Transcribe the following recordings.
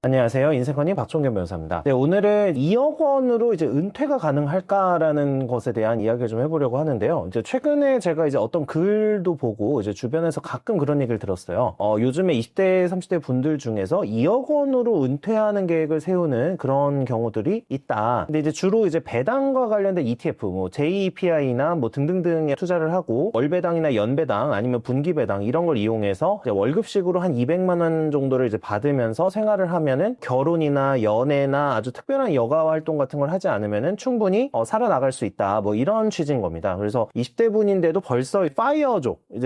안녕하세요. 인생커니 박종겸 변호사입니다. 네, 오늘은 2억 원으로 이제 은퇴가 가능할까라는 것에 대한 이야기를 좀 해보려고 하는데요. 이제 최근에 제가 이제 어떤 글도 보고 이제 주변에서 가끔 그런 얘기를 들었어요. 요즘에 20대, 30대 분들 중에서 2억 원으로 은퇴하는 계획을 세우는 그런 경우들이 있다. 근데 이제 주로 이제 배당과 관련된 ETF, 뭐 JEPI나 뭐 등등등에 투자를 하고 월배당이나 연배당 아니면 분기배당 이런 걸 이용해서 이제 월급식으로 한 200만 원 정도를 이제 받으면서 생활을 하면은 결혼이나 연애나 아주 특별한 여가 활동 같은 걸 하지 않으면은 충분히 살아나갈 수 있다. 뭐 이런 취지인 겁니다. 그래서 20대 분인데도 벌써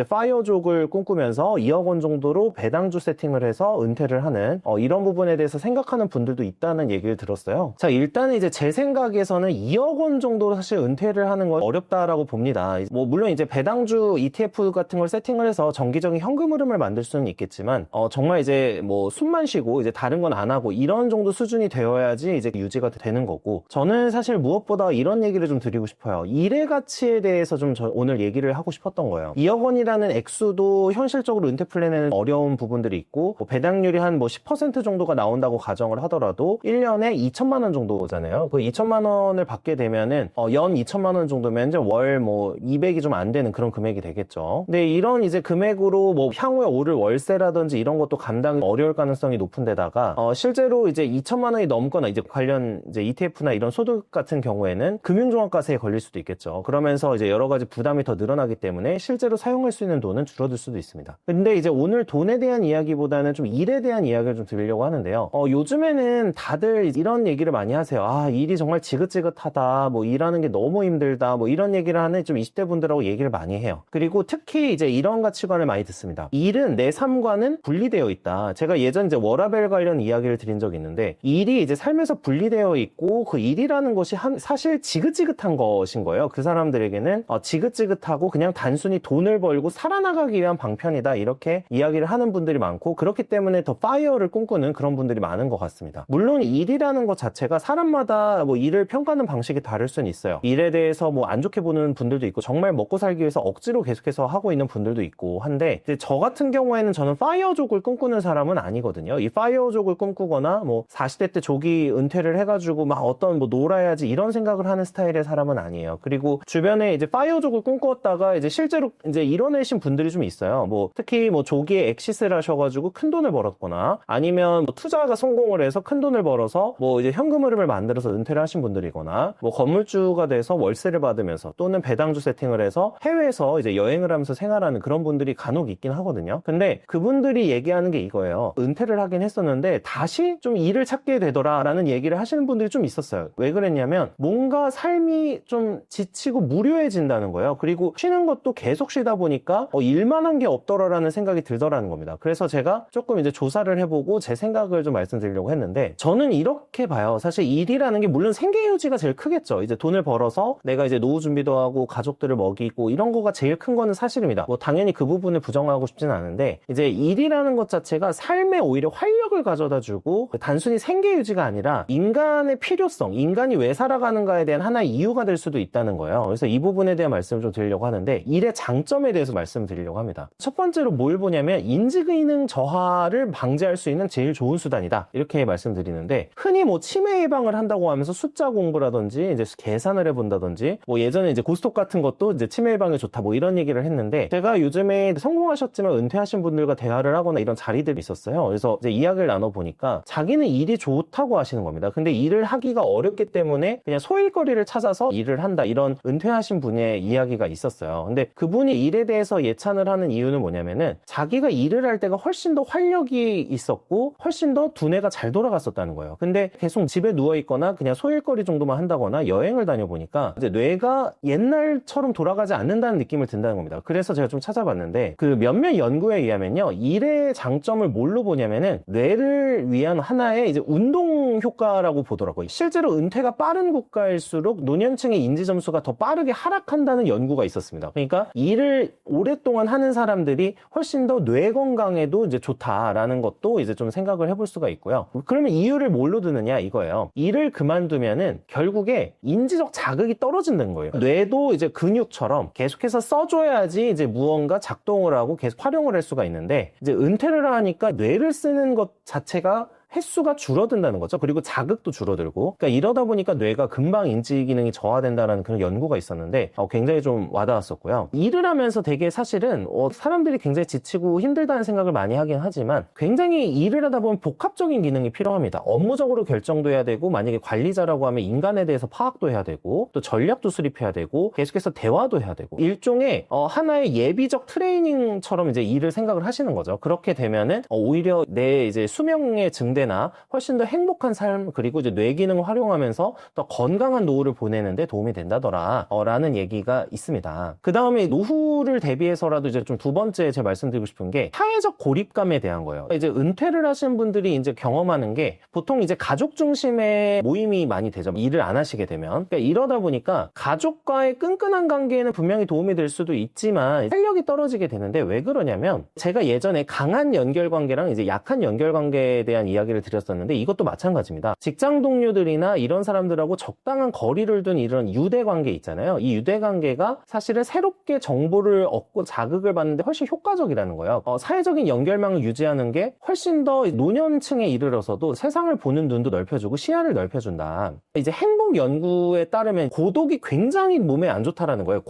파이어족을 꿈꾸면서 2억 원 정도로 배당주 세팅을 해서 은퇴를 하는 이런 부분에 대해서 생각하는 분들도 있다는 얘기를 들었어요. 자, 일단은 이제 제 생각에서는 2억 원 정도로 사실 은퇴를 하는 건 어렵다라고 봅니다. 뭐 물론 이제 배당주 ETF 같은 걸 세팅을 해서 정기적인 현금 흐름을 만들 수는 있겠지만 정말 이제 뭐 숨만 쉬고 이제 다른 건 안 하고 이런 정도 수준이 되어야지 이제 유지가 되는 거고, 저는 사실 무엇보다 이런 얘기를 좀 드리고 싶어요. 일의 가치에 대해서 좀 오늘 얘기를 하고 싶었던 거예요. 2억 원이라는 액수도 현실적으로 은퇴 플랜에는 어려운 부분들이 있고, 뭐 배당률이 한 뭐 10% 정도가 나온다고 가정을 하더라도 1년에 2천만 원 정도잖아요. 그 2천만 원을 받게 되면은 연 2천만 원 정도면 이제 월 뭐 200이 좀 안 되는 그런 금액이 되겠죠. 근데 이런 이제 금액으로 뭐 향후에 오를 월세라든지 이런 것도 감당이 어려울 가능성이 높은 데다가 실제로 이제 2천만 원이 넘거나 이제 관련 이제 ETF나 이런 소득 같은 경우에는 금융종합과세에 걸릴 수도 있겠죠. 그러면서 이제 여러 가지 부담이 더 늘어나기 때문에 실제로 사용할 수 있는 돈은 줄어들 수도 있습니다. 근데 이제 오늘 돈에 대한 이야기보다는 좀 일에 대한 이야기를 좀 드리려고 하는데요. 요즘에는 다들 이런 얘기를 많이 하세요. 아, 일이 정말 지긋지긋하다. 뭐 일하는 게 너무 힘들다. 뭐 이런 얘기를 하는 좀 20대 분들하고 얘기를 많이 해요. 그리고 특히 이제 이런 가치관을 많이 듣습니다. 일은 내 삶과는 분리되어 있다. 제가 예전 이제 워라밸 관련 이야기를 드린 적이 있는데, 일이 이제 삶에서 분리되어 있고 그 일이라는 것이 사실 지긋지긋한 것인 거예요. 그 사람들에게는 지긋지긋하고 그냥 단순히 돈을 벌고 살아나가기 위한 방편이다, 이렇게 이야기를 하는 분들이 많고, 그렇기 때문에 더 파이어를 꿈꾸는 그런 분들이 많은 것 같습니다. 물론 일이라는 것 자체가 사람마다 뭐 일을 평가하는 방식이 다를 수는 있어요. 일에 대해서 뭐 안 좋게 보는 분들도 있고, 정말 먹고 살기 위해서 억지로 계속해서 하고 있는 분들도 있고 한데, 이제 저 같은 경우에는 저는 파이어족을 꿈꾸는 사람은 아니거든요. 이 파이어족을 꿈꾸거나 뭐 40대 때 조기 은퇴를 해가지고 막 어떤 뭐 놀아야지 이런 생각을 하는 스타일의 사람은 아니에요. 그리고 주변에 이제 파이어족을 꿈꾸었다가 이제 실제로 이제 이뤄내신 분들이 좀 있어요. 뭐 특히 뭐 조기에 엑시스를 하셔가지고 큰 돈을 벌었거나, 아니면 뭐 투자가 성공을 해서 큰 돈을 벌어서 뭐 이제 현금 흐름을 만들어서 은퇴를 하신 분들이거나, 뭐 건물주가 돼서 월세를 받으면서 또는 배당주 세팅을 해서 해외에서 이제 여행을 하면서 생활하는 그런 분들이 간혹 있긴 하거든요. 근데 그분들이 얘기하는 게 이거예요. 은퇴를 하긴 했었는데 다시 좀 일을 찾게 되더라 라는 얘기를 하시는 분들이 좀 있었어요. 왜 그랬냐면 뭔가 삶이 좀 지치고 무료해진다는 거예요. 그리고 쉬는 것도 계속 쉬다 보니까 일만 한 게 없더라 라는 생각이 들더라는 겁니다. 그래서 제가 조금 이제 조사를 해보고 제 생각을 좀 말씀드리려고 했는데, 저는 이렇게 봐요. 사실 일이라는 게 물론 생계유지가 제일 크겠죠. 이제 돈을 벌어서 내가 이제 노후 준비도 하고 가족들을 먹이고 이런 거가 제일 큰 거는 사실입니다. 뭐 당연히 그 부분을 부정하고 싶진 않은데, 이제 일이라는 것 자체가 삶에 오히려 활력을 가져다 주고 단순히 생계유지가 아니라 인간의 필요성, 인간이 왜 살아가는가에 대한 하나의 이유가 될 수도 있다는 거예요. 그래서 이 부분에 대한 말씀을 좀 드리려고 하는데, 일의 장점에 대해서 말씀드리려고 합니다. 첫 번째로 뭘 보냐면 인지기능 저하를 방지할 수 있는 제일 좋은 수단이다, 이렇게 말씀드리는데, 흔히 뭐 치매 예방을 한다고 하면서 숫자 공부라든지 이제 계산을 해본다든지, 뭐 예전에 이제 고스톱 같은 것도 이제 치매 예방에 좋다 뭐 이런 얘기를 했는데, 제가 요즘에 성공하셨지만 은퇴하신 분들과 대화를 하거나 이런 자리들이 있었어요. 그래서 이제 이야기를 나눠보니까 자기는 일이 좋다고 하시는 겁니다. 근데 일을 하기가 어렵기 때문에 그냥 소일거리를 찾아서 일을 한다, 이런 은퇴하신 분의 이야기가 있었어요. 근데 그분이 일에 대해서 예찬을 하는 이유는 뭐냐면은 자기가 일을 할 때가 훨씬 더 활력이 있었고 훨씬 더 두뇌가 잘 돌아갔었다는 거예요. 근데 계속 집에 누워있거나 그냥 소일거리 정도만 한다거나 여행을 다녀보니까 이제 뇌가 옛날처럼 돌아가지 않는다는 느낌을 든다는 겁니다. 그래서 제가 좀 찾아봤는데, 그 몇몇 연구에 의하면요, 일의 장점을 뭘로 보냐면은 뇌를 위한 하나의 이제 운동 효과라고 보더라고요. 실제로 은퇴가 빠른 국가일수록 노년층의 인지 점수가 더 빠르게 하락한다는 연구가 있었습니다. 그러니까 일을 오랫동안 하는 사람들이 훨씬 더 뇌 건강에도 이제 좋다라는 것도 이제 좀 생각을 해볼 수가 있고요. 그러면 이유를 뭘로 드느냐 이거예요. 일을 그만두면은 결국에 인지적 자극이 떨어진다는 거예요. 뇌도 이제 근육처럼 계속해서 써줘야지 이제 무언가 작동을 하고 계속 활용을 할 수가 있는데, 이제 은퇴를 하니까 뇌를 쓰는 것 자체가 횟수가 줄어든다는 거죠. 그리고 자극도 줄어들고. 그러니까 이러다 보니까 뇌가 금방 인지 기능이 저하된다라는 그런 연구가 있었는데 굉장히 좀 와닿았었고요. 일을 하면서 되게 사실은 사람들이 굉장히 지치고 힘들다는 생각을 많이 하긴 하지만 굉장히 일을 하다 보면 복합적인 기능이 필요합니다. 업무적으로 결정도 해야 되고 만약에 관리자라고 하면 인간에 대해서 파악도 해야 되고 또 전략도 수립해야 되고 계속해서 대화도 해야 되고 일종의 하나의 예비적 트레이닝처럼 이제 일을 생각을 하시는 거죠. 그렇게 되면은 오히려 내 이제 수명의 증대나 훨씬 더 행복한 삶 그리고 이제 뇌 기능을 활용하면서 더 건강한 노후를 보내는데 도움이 된다더라 라는 얘기가 있습니다. 그 다음에 노후를 대비해서라도 이제 좀 두 번째 제가 말씀드리고 싶은 게 사회적 고립감에 대한 거예요. 이제 은퇴를 하신 분들이 이제 경험하는 게 보통 이제 가족 중심의 모임이 많이 되죠. 일을 안 하시게 되면. 그러니까 이러다 보니까 가족과의 끈끈한 관계에는 분명히 도움이 될 수도 있지만 활력이 떨어지게 되는데 왜 그러냐면 제가 예전에 강한 연결관계랑 이제 약한 연결관계에 대한 이야기를 드렸었는데 이것도 마찬가지입니다. 직장 동료들이나 이런 사람들하고 적당한 거리를 둔 이런 유대관계 있잖아요. 이 유대관계가 사실은 새롭게 정보를 얻고 자극을 받는데 훨씬 효과적이라는 거예요. 사회적인 연결망을 유지하는 게 훨씬 더 노년층에 이르러서도 세상을 보는 눈도 넓혀주고 시야를 넓혀준다. 이제 행복 연구에 따르면 고독이 굉장히 몸에 안 좋다라는 거예요.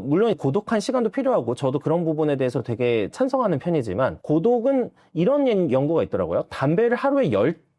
물론 고독한 시간도 필요하고 저도 그런 부분에 대해서 되게 찬성하는 편이지만 고독은 이런 연구가 있더라고요. 담배를 하루에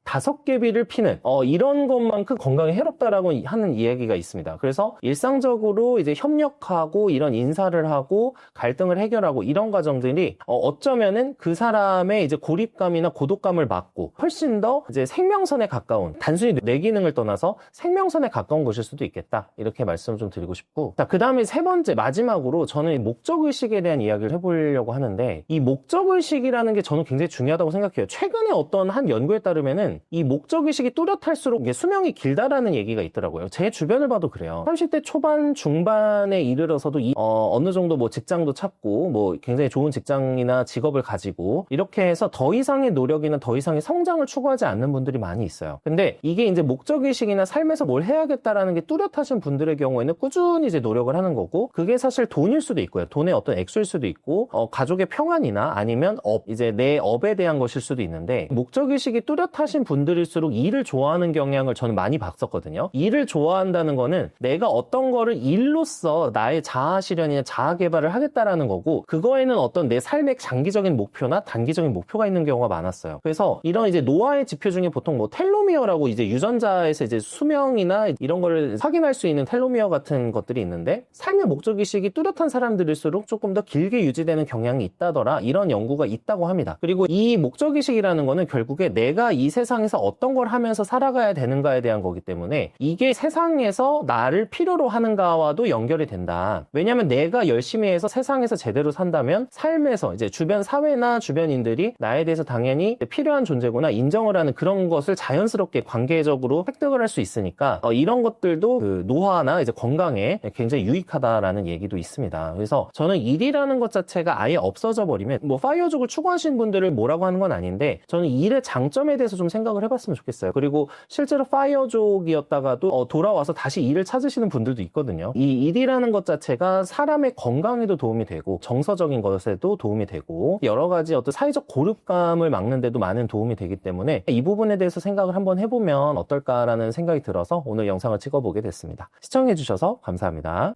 5개비를 피는 이런 것만큼 건강에 해롭다라고 하는 이야기가 있습니다. 그래서 일상적으로 이제 협력하고 이런 인사를 하고 갈등을 해결하고 이런 과정들이 어쩌면은 그 사람의 이제 고립감이나 고독감을 막고 훨씬 더 이제 생명선에 가까운 단순히 뇌 기능을 떠나서 생명선에 가까운 것일 수도 있겠다. 이렇게 말씀을 좀 드리고 싶고 자, 그 다음에 세 번째 마지막으로 저는 목적의식에 대한 이야기를 해보려고 하는데 이 목적의식이라는 게 저는 굉장히 중요하다고 생각해요. 최근에 어떤 한 연구에 따르면은 이 목적의식이 뚜렷할수록 이게 수명이 길다라는 얘기가 있더라고요. 제 주변을 봐도 그래요. 30대 초반 중반에 이르러서도 어느 정도 뭐 직장도 찾고 뭐 굉장히 좋은 직장이나 직업을 가지고 이렇게 해서 더 이상의 노력이나 더 이상의 성장을 추구하지 않는 분들이 많이 있어요. 근데 이게 이제 목적의식이나 삶에서 뭘 해야겠다라는 게 뚜렷하신 분들의 경우에는 꾸준히 이제 노력을 하는 거고 그게 사실 돈일 수도 있고요. 돈의 어떤 액수일 수도 있고 가족의 평안이나 아니면 이제 내 업에 대한 것일 수도 있는데 목적의식이 뚜렷하신 분들일수록 일을 좋아하는 경향을 저는 많이 봤었거든요. 일을 좋아한다는 거는 내가 어떤 거를 일로써 나의 자아 실현이나 자아 개발을 하겠다라는 거고 그거에는 어떤 내 삶의 장기적인 목표나 단기적인 목표가 있는 경우가 많았어요. 그래서 이런 이제 노화의 지표 중에 보통 뭐 텔로미어라고 이제 유전자에서 이제 수명이나 이런 거를 확인할 수 있는 텔로미어 같은 것들이 있는데 삶의 목적의식이 뚜렷한 사람들일수록 조금 더 길게 유지되는 경향이 있다더라 이런 연구가 있다고 합니다. 그리고 이 목적의식이라는 거는 결국에 내가 이 세상에서 어떤 걸 하면서 살아가야 되는가에 대한 거기 때문에 이게 세상에서 나를 필요로 하는가와도 연결이 된다. 왜냐하면 내가 열심히 해서 세상에서 제대로 산다면 삶에서 이제 주변 사회나 주변인들이 나에 대해서 당연히 필요한 존재구나 인정을 하는 그런 것을 자연스럽게 관계적으로 획득을 할 수 있으니까 이런 것들도 그 노화나 이제 건강에 굉장히 유익하다라는 얘기도 있습니다. 그래서 저는 일이라는 것 자체가 아예 없어져 버리면 뭐 파이어족을 추구하시는 분들을 뭐라고 하는 건 아닌데 저는 일의 장점에 대해서 좀 생각을 해봤으면 좋겠어요. 그리고 실제로 파이어족이었다가도 돌아와서 다시 일을 찾으시는 분들도 있거든요. 이 일이라는 것 자체가 사람의 건강에도 도움이 되고 정서적인 것에도 도움이 되고 여러 가지 어떤 사회적 고립감을 막는 데도 많은 도움이 되기 때문에 이 부분에 대해서 생각을 한번 해보면 어떨까라는 생각이 들어서 오늘 영상을 찍어보게 됐습니다. 시청해주셔서 감사합니다.